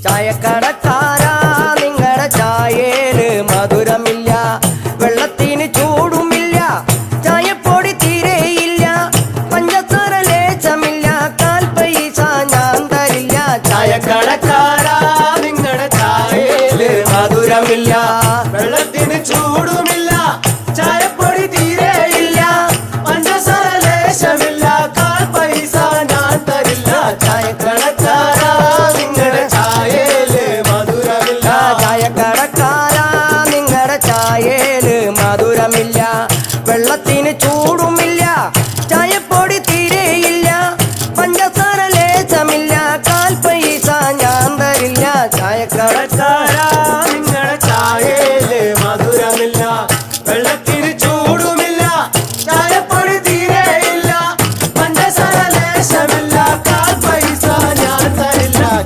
ചായക്കടക്കാരാ നിങ്ങളുടെ ചായേല് മധുരമില്ല, വെള്ളത്തിന് ചൂടുമില്ല, ചായപ്പൊടി തീരെയില്ല, പഞ്ചസാര ലേശമില്ല, കാൽ പൈസ ഞാൻ തരില്ല. ചായക്കടക്കാരാ നിങ്ങളുടെ ചായേല് മധുരമില്ല.